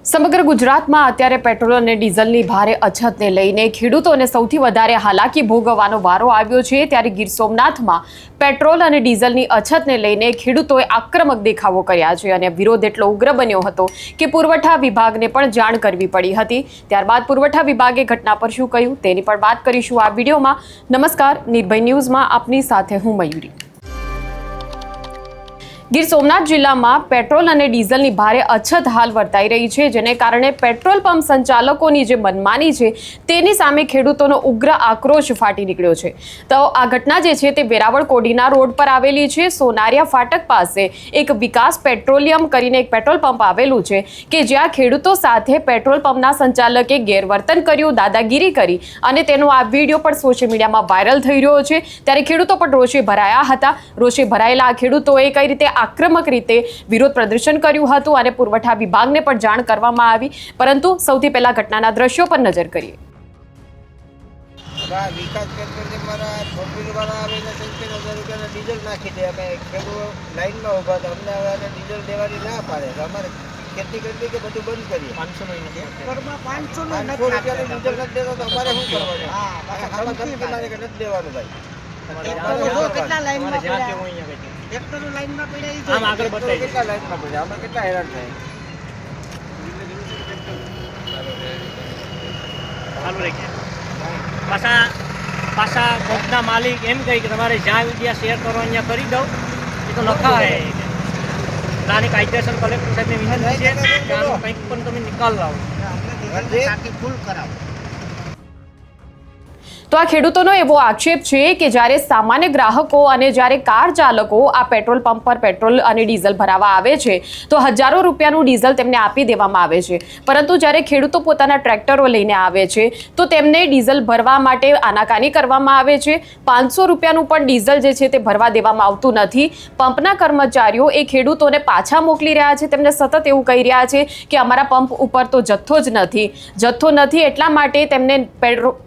સમગ્ર ગુજરાતમાં અત્યારે પેટ્રોલ અને ડીઝલની ભારે અછતને લઈને ખેડૂતોને સૌથી વધારે હાલાકી ભોગવવાનો વારો આવ્યો છે। ત્યારે ગીર સોમનાથમાં પેટ્રોલ અને ડીઝલની અછતને લઈને ખેડૂતોએ આક્રમક દેખાવો કર્યા છે અને વિરોધ એટલો ઉગ્ર બન્યો હતો કે પુરવઠા વિભાગને પણ જાણ કરવી પડી હતી। ત્યારબાદ પુરવઠા વિભાગે ઘટના પર શું કહ્યું તેની પણ વાત કરીશું આ વિડીયોમાં। નમસ્કાર, નિર્ભય ન્યૂઝમાં આપની સાથે હું મયુરી। ગીર સોમનાથ જિલ્લામાં પેટ્રોલ અને ડીઝલની ભારે અછત હાલ વર્તાઈ રહી છે, જેને કારણે પેટ્રોલ પંપ સંચાલકોની જે મનમાની છે તેની સામે ખેડૂતોનો ઉગ્ર આક્રોશ ફાટી નીકળ્યો છે। તો આ ઘટના જે છે તે વેરાવળ કોડીના રોડ પર આવેલી છે। સોનારિયા ફાટક પાસે એક વિકાસ પેટ્રોલિયમ કરીને એક પેટ્રોલ પંપ આવેલું છે કે જ્યાં ખેડૂતો સાથે પેટ્રોલ પંપના સંચાલકે ગેરવર્તન કર્યું, દાદાગીરી કરી અને તેનો આ વિડીયો પણ સોશિયલ મીડિયામાં વાયરલ થઈ રહ્યો છે। ત્યારે ખેડૂતો પણ રોષે ભરાયા હતા। રોષે ભરાયેલા આ ખેડૂતોએ કઈ રીતે આક્રમક રીતે વિરોધ પ્રદર્શન કર્યું હતું અને પુરવઠા વિભાગને પણ જાણ કરવામાં આવી। પરંતુ સૌથી પહેલા ઘટનાના દ્રશ્યો પર નજર કરીએ। વિકાસ પેટ્રોલિયમવાળા ફોરવ્હીલવાળા આવીને 70,000 રૂપિયાના ડીઝલ નાખી દે। અમે ખેડૂત લાઈનમાં ઊભા હતા, અમને હવે ડીઝલ દેવાની ના પાડે તો અમારે ખેતી કરવી કે બધું બંધ કરીએ। 500 રૂપિયાનું ડીઝલ નથી દેતો તો અમારે શું કરવાનું? આમાં ધમકી મારે કે નથી દેવાનું ભાઈ। કેટલા લાઈનમાં ટ્રેક્ટરો લાઈનમાં પડ્યા, આમ આગળ બતાવી કેટલા લાઈનમાં પડ્યા, અમે કેટલા હેરાન થાય। ચાલુ રાખીએ પાછા કંપના માલિક એમ કહે કે તમારે જ્યાં વિડીયા શેર કરો અહીંયા કરી દઉં, એ તો લખા હે નાની કાયદેસર કલેક્ટર સાહેબને વિનંતી છે કે આનો કંઈક પણ તમે નિકાલ લાવો, ફૂલ કરાવો। તો આ ખેડૂતોનો એવો આક્ષેપ છે કે જ્યારે સામાન્ય ગ્રાહકો અને જ્યારે કાર ચાલકો આ પેટ્રોલ પંપ પર પેટ્રોલ અને ડીઝલ ભરાવા આવે છે તો હજારો રૂપિયાનું ડીઝલ તેમને આપી દેવામાં આવે છે, પરંતુ જ્યારે ખેડૂતો પોતાના ટ્રેક્ટરો લઈને આવે છે તો તેમને ડીઝલ ભરવા માટે આનાકાની કરવામાં આવે છે। 500 રૂપિયાનું પણ ડીઝલ જે છે તે ભરવા દેવામાં આવતું નથી। પંપના કર્મચારીઓ એ ખેડૂતોને પાછા મોકલી રહ્યા છે, તેમને સતત એવું કહી રહ્યા છે કે અમારા પંપ ઉપર તો જથ્થો નથી એટલા માટે તેમને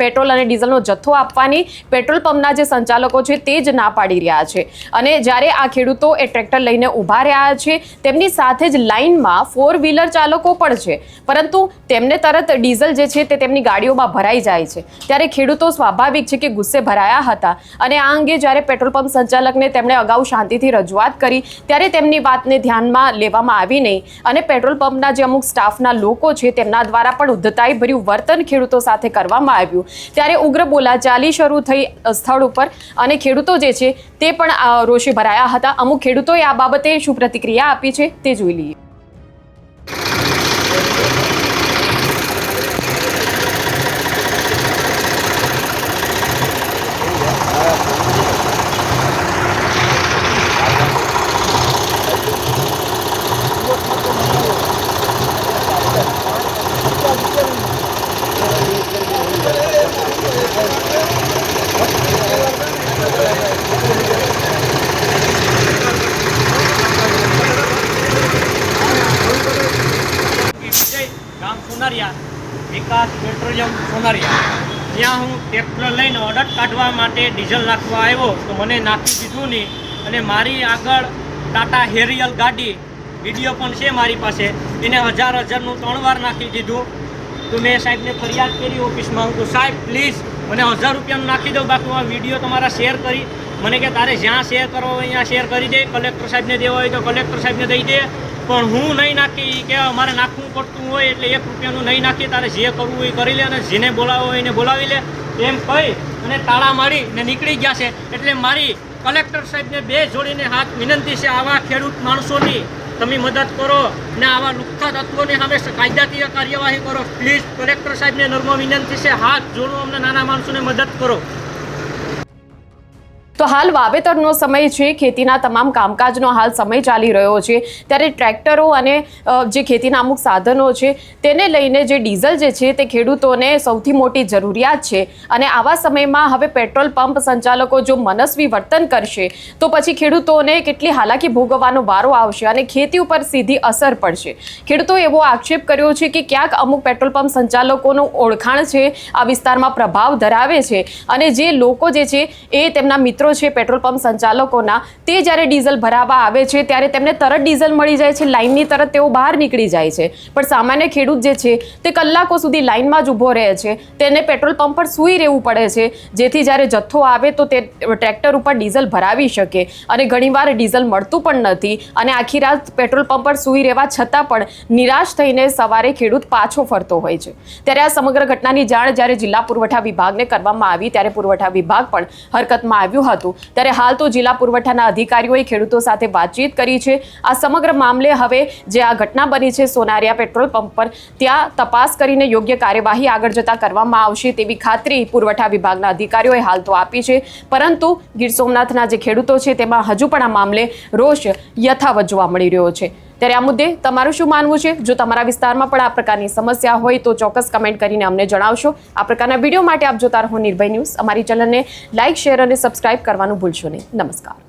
પેટ્રોલ અને ડીઝલનો જથ્થો આપવાની પેટ્રોલ પંપના જે સંચાલકો છે તે જ ના પાડી રહ્યા છે। અને જ્યારે આ ખેડૂતો એ ટ્રેક્ટર લઈને ઊભા રહ્યા છે તેમની સાથે જ લાઇનમાં 4 વ્હીલર ચાલકો પણ છે, પરંતુ તેમને તરત ડીઝલ જે છે તે તેમની ગાડીઓમાં ભરાઈ જાય છે। ત્યારે ખેડૂતો સ્વાભાવિક છે કે ગુસ્સે ભરાયા હતા અને આ અંગે જ્યારે પેટ્રોલ પંપ સંચાલકને તેમણે અગાઉ શાંતિથી રજૂઆત કરી ત્યારે તેમની વાતને ધ્યાનમાં લેવામાં આવી નહીં અને પેટ્રોલ પંપના જે અમુક સ્ટાફના લોકો છે તેમના દ્વારા પણ ઉદ્ધતાઈભર્યું વર્તન ખેડૂતો સાથે કરવામાં આવ્યું। ત્યારે ઉગ્ર બોલાચાલી શરૂ થઈ સ્થળ ઉપર અને ખેડૂતો જે છે તે પણ રોષે ભરાયા હતા। અમુક ખેડૂતોએ આ બાબતે શું પ્રતિક્રિયા આપી છે તે જોઈ લઈએ। ગામ સોનારિયા વિકાસ પેટ્રોલિયમ સોનારિયા, જ્યાં હું ટ્રેક્ટર લઈને ઓર્ડર કાઢવા માટે ડીઝલ નાખવા આવ્યો તો મને નાખી દીધું નહીં અને મારી આગળ ટાટા હેરિયલ ગાડી વિડીયો પણ છે મારી પાસે, એને 1000નું 3 વાર નાખી દીધું। તો મેં સાહેબને ફરિયાદ કરી ઓફિસમાં, હું તો સાહેબ પ્લીઝ મને 1000 રૂપિયાનું નાખી દો, બાકી આ વિડીયો તમારા શેર કરી મને કે તારે જ્યાં શેર કરવો હોય અહીંયા શેર કરી દે, કલેક્ટર સાહેબને દેવો હોય તો કલેક્ટર સાહેબને દઈ દે, પણ હું નહીં નાખી કે અમારે નાખવું પડતું હોય એટલે 1 રૂપિયાનું નહીં નાખી, તારે જે કરવું હોય કરી લે અને જેને બોલાવો હોય એને બોલાવી લે એમ કહી અને તાળા મારીને નીકળી ગયા છે। એટલે મારી કલેક્ટર સાહેબને 2 જોડીને હાથ વિનંતી છે, આવા ખેડૂત માણસોની તમે મદદ કરો ને આવા લુખ્ખા તત્વોને સામે કાયદાકીય કાર્યવાહી કરો પ્લીઝ। કલેક્ટર સાહેબને નમ્ર વિનંતી છે, હાથ જોડો, અમને નાના માણસોને મદદ કરો। તો હાલ વાવેતરનો સમય છે, ખેતીના તમામ કામકાજનો હાલ સમય ચાલી રહ્યો છે, ત્યારે ટ્રેક્ટરો અને જે ખેતીના અમુક સાધનો છે તેને લઈને જે ડીઝલ જે છે તે ખેડૂતોને સૌથી મોટી જરૂરિયાત છે અને આવા સમયમાં હવે પેટ્રોલ પંપ સંચાલકો જો મનસ્વી વર્તન કરશે તો પછી ખેડૂતોને કેટલી હાલાકી ભોગવવાનો વારો આવશે અને ખેતી ઉપર સીધી અસર પડશે। ખેડૂતોએ એવો આક્ષેપ કર્યો છે કે ક્યાંક અમુક પેટ્રોલ પંપ સંચાલકોનું ઓળખાણ છે, આ વિસ્તારમાં પ્રભાવ ધરાવે છે અને જે લોકો જે છે એ તેમના મિત્રો વર્કરો છે પેટ્રોલ પંપ સંચાલકોના, તે જ્યારે ડીઝલ ભરાવવા આવે છે ત્યારે તેમને તરત ડીઝલ મળી જાય છે, લાઇનની તરત તેઓ બહાર નીકળી જાય છે. પણ સામાન્ય ખેડૂત જે છે તે કલાકો સુધી લાઇનમાં જ ઊભો રહે છે, તેને પેટ્રોલ પંપ પર સૂઈ રહેવું પડે છે, જેથી જ્યારે જથ્થો આવે તો તે ટ્રેક્ટર ઉપર ડીઝલ ભરાવી શકે. અને ઘણીવાર ડીઝલ મળતું પણ નથી અને આખી રાત પેટ્રોલ પંપ પર સૂઈ રહેવા છતાં પણ નિરાશ થઈને સવારે ખેડૂત પાછો ફરતો હોય છે. ત્યારે આ સમગ્ર ઘટનાની જાણ જ્યારે જિલ્લા પુરવઠા વિભાગને કરવામાં આવી ત્યારે પુરવઠા વિભાગ પણ હરકતમાં આવ્યું હતું. ત્યારે હાલ તો જિલ્લા પુરવઠાના અધિકારીઓએ ખેડૂતો સાથે વાતચીત કરી છે. આ સમગ્ર મામલે હવે જે આ ઘટના બની છે સોનારિયા પેટ્રોલ પંપ પર, ત્યાં તપાસ કરીને યોગ્ય કાર્યવાહી આગળ જતા કરવામાં આવશે તેવી ખાતરી પુરવઠા વિભાગના અધિકારીઓએ હાલ તો આપી છે. પરંતુ ગીર સોમનાથના જે ખેડૂતો છે તેમાં હજુ પણ આ મામલે રોષ યથાવત જોવા મળી રહ્યો છે. ત્યારે આ મુદ્દે તમારું શું માનવું છે? જો તમારા વિસ્તારમાં પણ આ પ્રકારની સમસ્યા હોય તો ચોક્કસ કમેન્ટ કરીને અમને જણાવશો. આ પ્રકારના વિડીયો માટે આપ જોતા રહો નિર્ભય ન્યૂઝ. અમારી ચેનલને લાઇક, શેર અને સબસ્ક્રાઇબ કરવાનું ભૂલશો નહીં. નમસ્કાર.